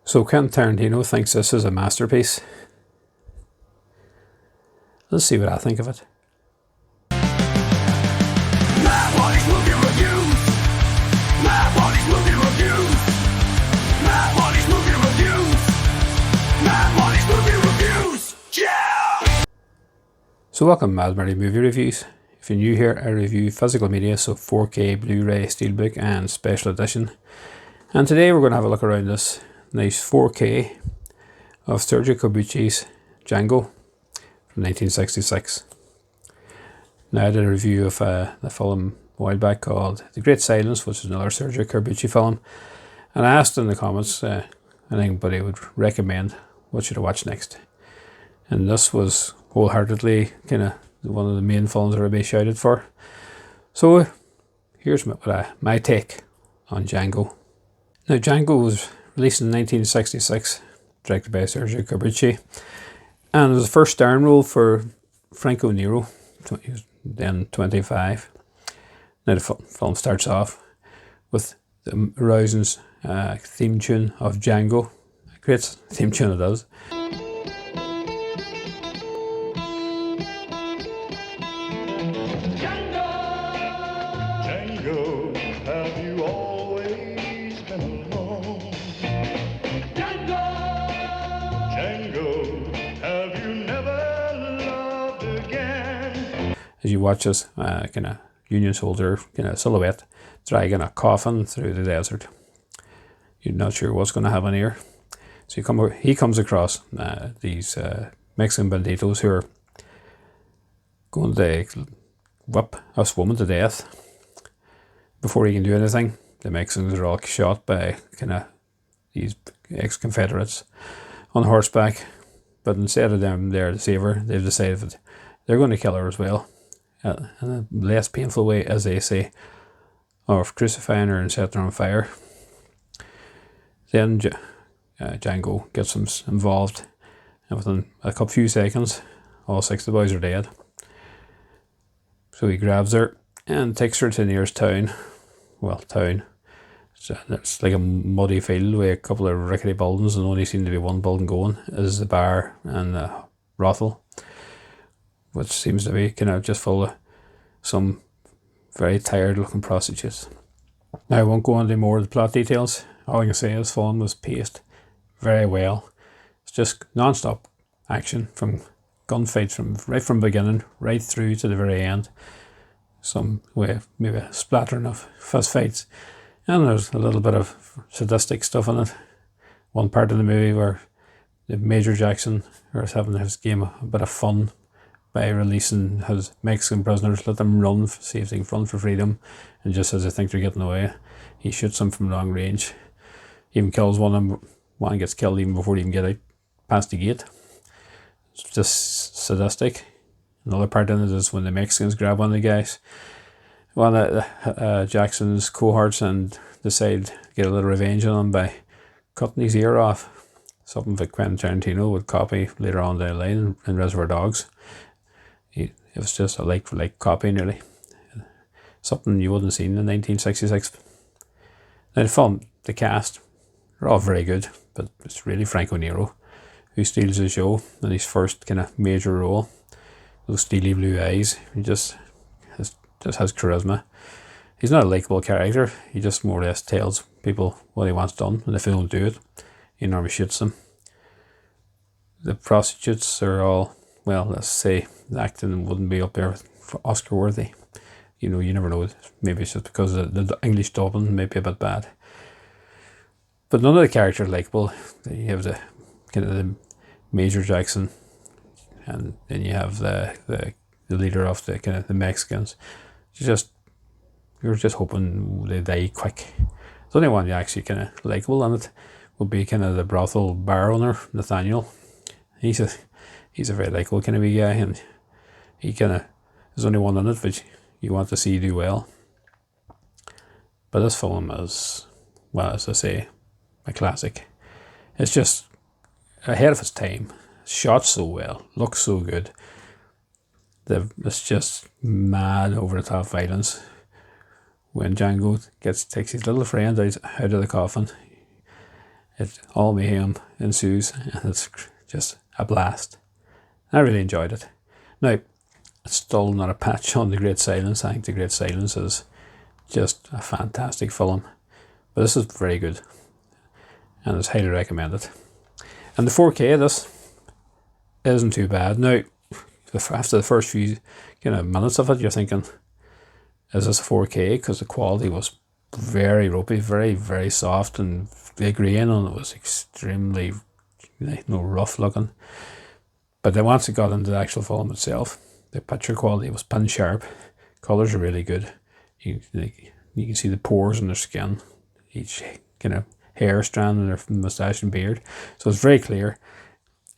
So Quentin Tarantino thinks this is a masterpiece. Let's see what I think of it. So welcome Mad Murray Movie Reviews. If you're new here, I review physical media, so 4K, Blu-ray, Steelbook and Special Edition. And today we're going to have a look around this nice 4K of Sergio Corbucci's Django from 1966. Now I did a review of the film a while back called The Great Silence, which is another Sergio Corbucci film. And I asked in the comments anybody would recommend what should I watch next. And this was wholeheartedly kind of one of the main films that I'd be shouted for. So here's my take on Django. Now Django was released in 1966, directed by Sergio Corbucci, and it was the first starring role for Franco Nero. He was then 25. Now the film starts off with the rousing theme tune of Django. A great theme tune it is. Django, have you always been alone? Django, have you never loved again? As you watch this kind of Union soldier kind of silhouette dragging a coffin through the desert, you're not sure what's going to happen here. So he comes across these Mexican banditos who are going to whip this woman to death. Before he can do anything, the Mexicans are all shot by kind of these ex-Confederates on horseback. But instead of them there to save her, they've decided that they're going to kill her as well. In a less painful way, as they say, of crucifying her and setting her on fire. Then Django gets them involved, and within a few seconds, all 6 of the boys are dead. So he grabs her and takes her to the nearest town. Well, town. It's like a muddy field with a couple of rickety buildings, and only seems to be one building going is the bar and the brothel, which seems to be kind of just full of some very tired looking prostitutes. Now I won't go into more of the plot details. All I can say is the film was paced very well. It's just non-stop action, from gunfights right from the beginning right through to the very end. Some way maybe a splattering of fist fights, and there's a little bit of sadistic stuff in it. One part of the movie where the Major Jackson is having his game a bit of fun by releasing his Mexican prisoners, let them run, see if they can run for freedom, and just as they think they're getting away, he shoots them from long range. He even kills one of them. One gets killed even before he can get out past the gate. It's just sadistic. Another part in it is when the Mexicans grab one of the guys, one of Jackson's cohorts, and decide to get a little revenge on him by cutting his ear off. Something that Quentin Tarantino would copy later on down the line in Reservoir Dogs. It was just a like copy nearly. Something you wouldn't have seen in 1966. Now the film, the cast, they're all very good, but it's really Franco Nero who steals the show in his first kind of major role. Those steely blue eyes, he just has charisma. He's not a likeable character, he just more or less tells people what he wants done, and if they don't do it, he normally shoots them. The prostitutes are all, well, let's say the acting wouldn't be up there for Oscar worthy. You know, you never know, maybe it's just because the English dubbing may be a bit bad. But none of the characters are likeable. You have the kind of the Major Jackson, and then you have the leader of the kind of the Mexicans. You're just hoping they die quick. The only one you actually kind of likeable in it would be kind of the brothel bar owner, Nathaniel. He's a very likeable kind of a guy, and he kind of is only one in it which you want to see do well. But this film is, well, as I say, a classic. It's just ahead of its time. Shot so well, looks so good. It's just mad over the top violence. When Django takes his little friend out of the coffin, all mayhem ensues, and it's just a blast. I really enjoyed it. Now, it's still not a patch on The Great Silence. I think The Great Silence is just a fantastic film, but this is very good, and it's highly recommended. And the 4K of this isn't too bad. Now, after the first few minutes of it, you're thinking, is this a 4K? Because the quality was very ropey, very, very soft, and the grain on it was extremely rough looking. But then once it got into the actual film itself, the picture quality was pin sharp. Colours are really good. You can see the pores in their skin, each hair strand in their moustache and beard. So it's very clear,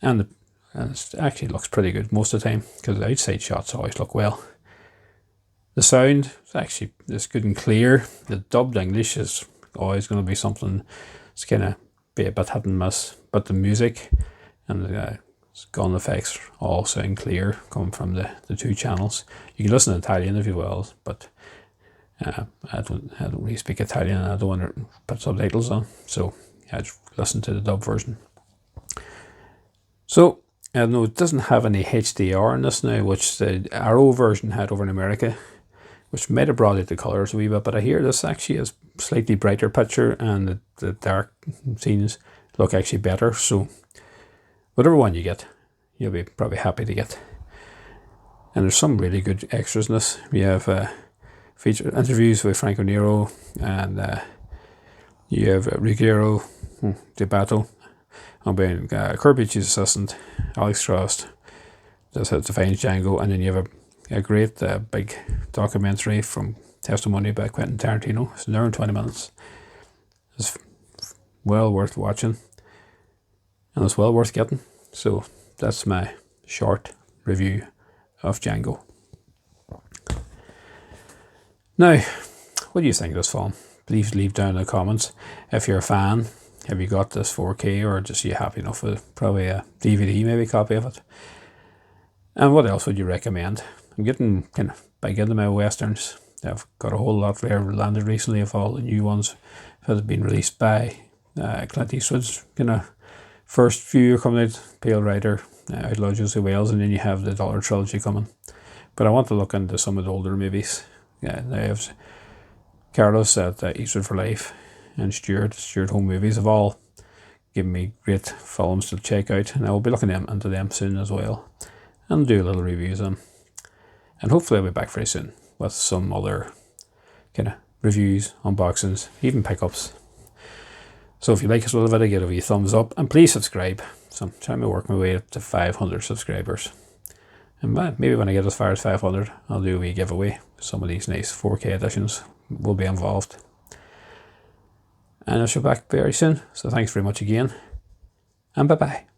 and it actually looks pretty good most of the time, because the outside shots always look well. The sound is good and clear. The dubbed English is always going to be something that's be a bit hit and miss, but the music and the gun effects all sound clear coming from the two channels. You can listen in Italian if you will, but I don't really speak Italian, and I don't want to put subtitles on, so I just listen to the dub version. So no, it doesn't have any HDR in this now, which the Arrow version had over in America, which might have brought out the colours a wee bit, but I hear this actually is slightly brighter picture, and the dark scenes look actually better. So whatever one you get, you'll be probably happy to get. And there's some really good extras in this. We have feature interviews with Franco Nero, and you have Ruggiero Debato, and being Corbucci's assistant, Alex Frost, just defines Django, and then you have a great big documentary from testimony by Quentin Tarantino. It's an hour and 20 minutes. It's well worth watching, and it's well worth getting. So that's my short review of Django. Now, what do you think of this film? Please leave down in the comments. If you're a fan, have you got this 4K, or just you happy enough with probably a DVD, maybe a copy of it? And what else would you recommend? I'm getting big into my westerns. I've got a whole lot there landed recently of all the new ones that have been released by Clint Eastwood's first few are coming out. Pale Rider, Outlaw Josey Wales, and then you have the Dollar Trilogy coming. But I want to look into some of the older movies. Yeah, I have Carlos at Eastwood for Life, and Stuart Home Movies have all given me great films to check out, and I will be looking into them soon as well, and do a little reviews of them. And hopefully I'll be back very soon with some other reviews, unboxings, even pickups. So if you like this little video, give it a wee thumbs up, and please subscribe. So I'm trying to work my way up to 500 subscribers. And maybe when I get as far as 500, I'll do a wee giveaway. Some of these nice 4K editions will be involved. And I shall be back very soon. So thanks very much again, and bye bye.